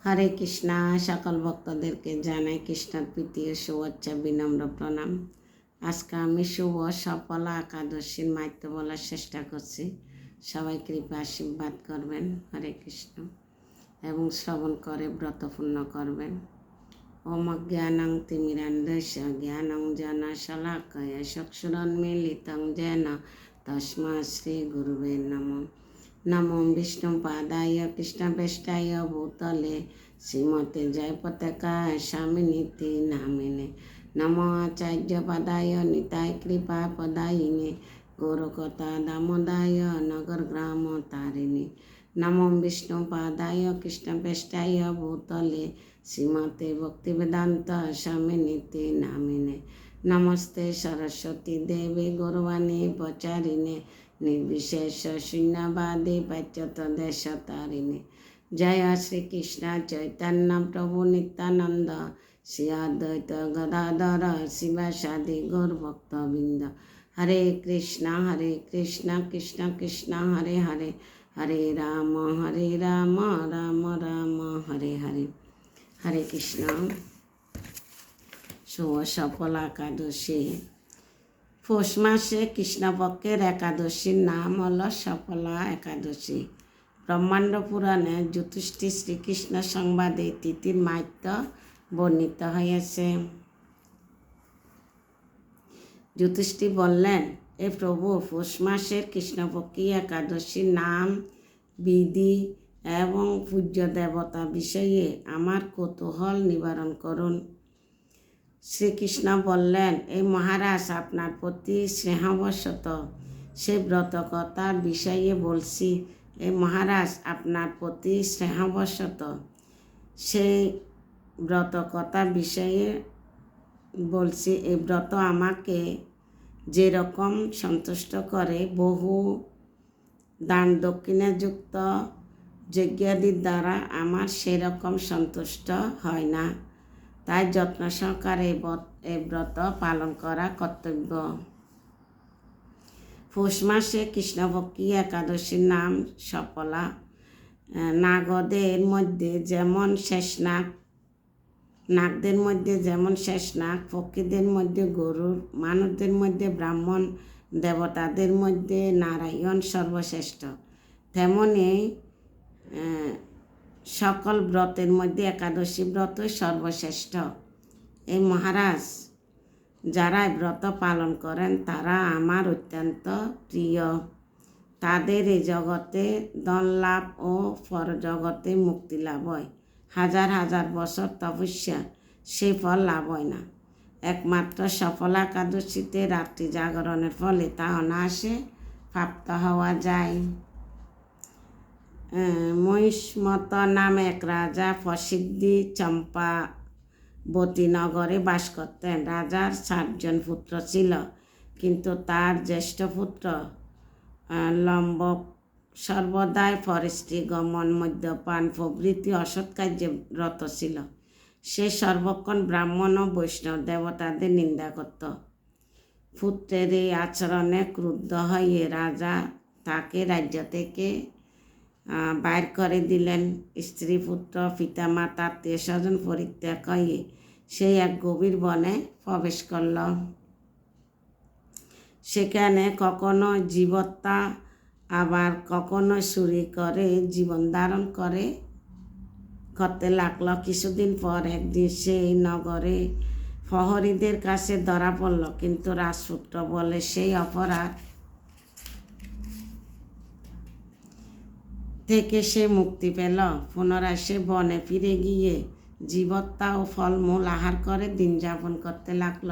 হরে কৃষ্ণা। সকল ভক্তদেরকে জানাই কৃষ্ণের প্রীতি ও শুভেচ্ছা, বিনম্র প্রণাম। আজকে আমি শুভ সফলা একাদশীর মাহাত্ম্য বলার চেষ্টা করছি। সবাই কৃপা আশীর্বাদ করবেন। হরে কৃষ্ণ এবং শ্রবণ করে ব্রত পূর্ণ করবেন। ওম জ্ঞানং তিমিরান্ধস্য জ্ঞানং জন শলাকয়া চক্ষুরন্মীলিতং যেন তস্মাৎ শ্রী গুরুবে নমঃ। নমো বিষ্ণুপাদায় কৃষ্ণপৃষ্ঠায় ভূতলে শ্রীমতে জয়পতাকায় স্বামিনীতি নামিনে। নমো আচার্যপদায় নিতাই কৃপা পদায়িনে গৌরকথা দামোদায় নগর গ্রাম তারিণী। নমো বিষ্ণুপাদায় কৃষ্ণপৃষ্ঠায় ভূতলে শ্রীমতে ভক্তিবেদান্ত স্বামিনীতি নামিনে। নমস্তে সরস্বতী দেবী গৌরবাণী প্রচারিণে निर्विशेष शून्यवादी पच्यत देश तारिणी। जय श्री कृष्ण चैतन्य प्रभु नित्यानंद श्री अद्वैत गदाधर शिवासादि गौर भक्तवृंद। हरे कृष्ण कृष्ण कृष्ण हरे हरे, हरे राम राम राम हरे हरे। हरे कृष्ण। शुभ सफला एकादशी। পৌষ মাসে কৃষ্ণপক্ষের একাদশীর নাম হল সফলা একাদশী। ব্রহ্মাণ্ড পুরাণে যুধিষ্ঠির শ্রীকৃষ্ণ সংবাদে তিথির মাহাত্ম্য বর্ণিত হয়েছে। যুধিষ্ঠির বললেন, এ প্রভু, পৌষ মাসের কৃষ্ণপক্ষী একাদশীর নাম, বিধি এবং পূজ্য দেবতা বিষয়ে আমার কৌতূহল নিবারণ করুন। শ্রীকৃষ্ণ বললেন, এই মহারাজ, আপনার প্রতি স্নেহবশত সে ব্রতকথার বিষয়ে বলছি। এই মহারাজ, আপনার প্রতি স্নেহবশত সেই ব্রতকথার বিষয়ে বলছি। এই ব্রত আমাকে যেরকম সন্তুষ্ট করে, বহু দান দক্ষিণাযুক্ত যজ্ঞাদির দ্বারা আমার সেরকম সন্তুষ্ট হয় না। তাই যত্ন সহকারে এই ব্রত পালন করা কর্তব্য। পৌষ মাসে কৃষ্ণপক্ষী একাদশীর নাম সফলা। নাগদের মধ্যে যেমন শেষনাগ, নাগদের মধ্যে যেমন শেষনাগ, পক্ষীদের মধ্যে গরুর, মানুষদের মধ্যে ব্রাহ্মণ, দেবতাদের মধ্যে নারায়ণ সর্বশ্রেষ্ঠ, তেমনি সকল ব্রতের মধ্যে একাদশী ব্রত সর্বশ্রেষ্ঠ। এই মহারাজ, যারা ব্রত পালন করেন তারা আমার অত্যন্ত প্রিয়। তাদের এই জগতে ধন লাভ ও পরজগতে মুক্তি লাভ হয়। হাজার হাজার বছর তপস্যা সেই ফল লাভ হয় না। একমাত্র সফলা একাদশীতে রাত্রি জাগরণের ফলে তা অনায়াসে প্রাপ্ত হওয়া যায়। মহিষ্মত নামে এক রাজা প্রসিদ্ধ চম্পাবতী নগরে বাস করতেন। রাজার 7 জন পুত্র ছিল, কিন্তু তার জ্যেষ্ঠ পুত্র লম্বক সর্বদাই পরস্ত্রী গমন, মদ্যপান প্রভৃতি অসৎ কার্যে রত ছিল। সে সর্বক্ষণ ব্রাহ্মণ ও বৈষ্ণব দেবতাদের নিন্দা করত। পুত্রের এই আচরণে ক্রুদ্ধ হয়ে রাজা তাকে রাজ্য থেকে বাইর করে দিলেন। স্ত্রী, পুত্র, পিতামাতা, আত্মীয় স্বজন পরিত্যাগ হয়ে সেই এক গভীর বনে প্রবেশ করল। সেখানে কখনো জীবত্যা, আবার কখনো চুরি করে জীবন ধারণ করতে লাগলো। কিছুদিন পর একদিন সেই নগরে প্রহরীদের কাছে ধরা পড়ল, কিন্তু রাজপুত্র বলে সেই অপরাধ থেকে সে মুক্তি পেল। পুনরায় সে বনে ফিরে গিয়ে জীবত্যা ও ফলমূল আহার করে দিন যাপন করতে লাগল।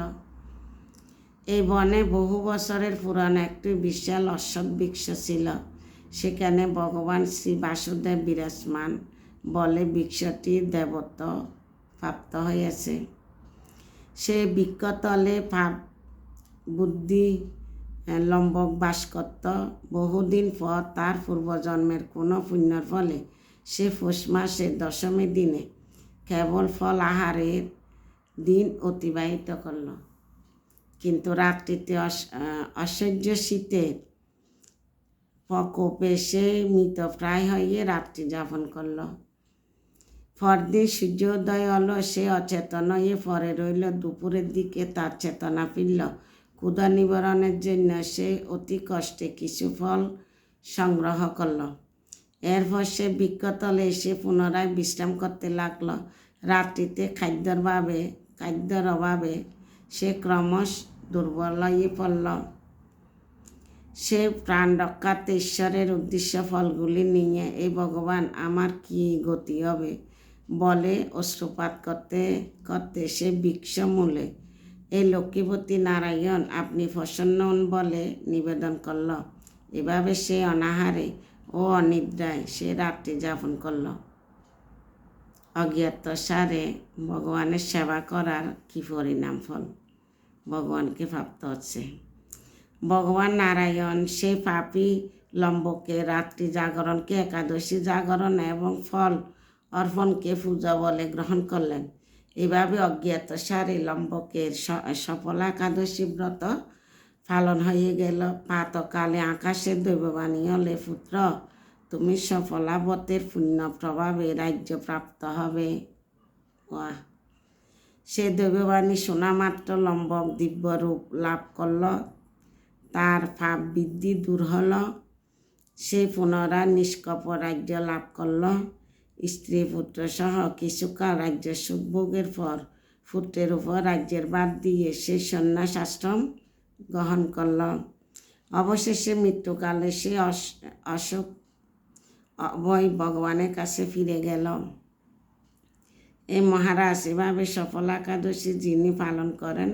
এই বনে বহু বছরের পুরানো একটি বিশাল অশ্বত্থ বৃক্ষ ছিল। সেখানে ভগবান শ্রী বাসুদেব বিরাজমান বলে বৃক্ষটি দেবত্ব প্রাপ্ত হয়েছে। সে বৃক্ষতলে বুদ্ধি লম্বক বাস করত। বহুদিন পর তার পূর্বজন্মের কোনো পুণ্যর ফলে সে পৌষ মাসের দশমী দিনে কেবল ফল আহারের দিন অতিবাহিত করল। কিন্তু রাত্রিতে অসহ্য শীতের প্রকোপে সে মৃতপ্রায় হয়ে রাত্রি যাপন করল। পরদিন সূর্যোদয় হলো, সে অচেতন হয়ে পড়ে রইল। দুপুরের দিকে তার চেতনা ফিরল। ক্ষুধা নিবারণের জন্য সে অতি কষ্টে কিছু ফল সংগ্রহ করল। এরপর সে বৃক্ষতলে এসে পুনরায় বিশ্রাম করতে লাগল। রাত্রিতে খাদ্যর অভাবে সে ক্রমশ দুর্বল হয়ে পড়ল। সে প্রাণ রক্ষার্থে ঈশ্বরের উদ্দেশ্য ফলগুলি নিয়ে, এই ভগবান, আমার কি গতি হবে বলে অশ্রুপাত করতে করতে সে বৃক্ষমূলে, এই লক্ষ্মীপতি নারায়ণ, আপনি প্রসন্ন হন বলে নিবেদন করল। এভাবে সে অনাহারে ও অনিদ্রায় সে রাত্রি যাপন করল। অজ্ঞাতসারে ভগবানের সেবা করার কি পরিণাম ফল ভগবানকে প্রাপ্ত হচ্ছে। ভগবান নারায়ণ সেই পাপী লম্বকে রাত্রি জাগরণকে একাদশী জাগরণ এবং ফল অর্পণকে পূজা বলে গ্রহণ করলেন। এভাবে অজ্ঞাতসারে লম্বকের সফল একাদশী ব্রত পালন হয়ে গেল। প্রাতকালে আকাশের দৈববাণী হলে, পুত্র, তুমি সফলাবতের পুণ্য প্রভাবে রাজ্য প্রাপ্ত হবে। ওয়াহ! সে দৈববাণী শোনা মাত্র লম্বক দিব্যরূপ লাভ করল। তার পাপ বৃদ্ধি দূর হল। সে পুনরায় নিষ্কপ রাজ্য লাভ করল। স্ত্রী পুত্র সহ কিছুকাল রাজ্য সুখভোগের পর পুত্রের উপর রাজ্যের ভার দিয়ে সে সন্ন্যাস আশ্রম গ্রহণ করল। অবশেষে মৃত্যুকালে সে অশোক অভয় ভগবানের কাছে ফিরে গেল। এই মহারাজ, এভাবে সফল একাদশী যিনি পালন করেন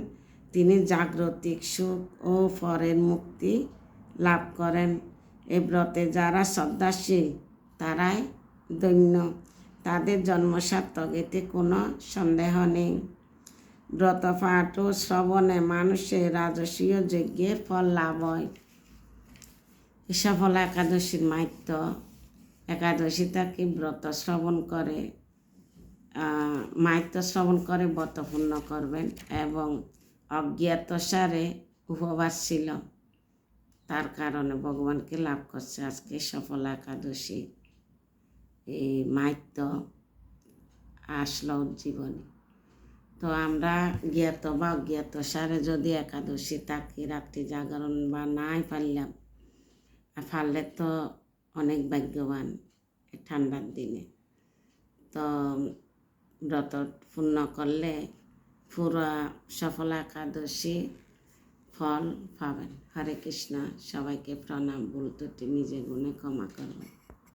তিনি জাগতিক সুখ ও পরের মুক্তি লাভ করেন। এই ব্রতে যারা শ্রদ্ধাশীল তারাই ধন্য, তাদের জন্ম সার্থক, এতে কোনো সন্দেহ নেই। ব্রত পাঠ ও শ্রবণে মানুষের রাজসীয় যজ্ঞের ফল লাভ হয়। সফল একাদশীর মাহাত্ম্য, একাদশী তাকে ব্রত শ্রবণ করে মাহাত্ম্য শ্রবণ করে ব্রত পূর্ণ করবেন এবং অজ্ঞাতসারে উপবাস ছিল, তার কারণে ভগবানকে লাভ করছে। আজকে সফল একাদশী এই মাহাত্ম্য আসলো উজ্জীবনী। তো আমরা জ্ঞাত বা অজ্ঞাতসারে যদি একাদশী থাকি, রাত্রি জাগরণ বা নাই পারলে তো অনেক ভাগ্যবান ঠান্ডার দিনে। তো ব্রত পূর্ণ করলে পুরা সফল একাদশী ফল পাবেন। হরে কৃষ্ণ। সবাইকে প্রণাম। ভুল ত্রুটি নিজে গুণে ক্ষমা করবেন।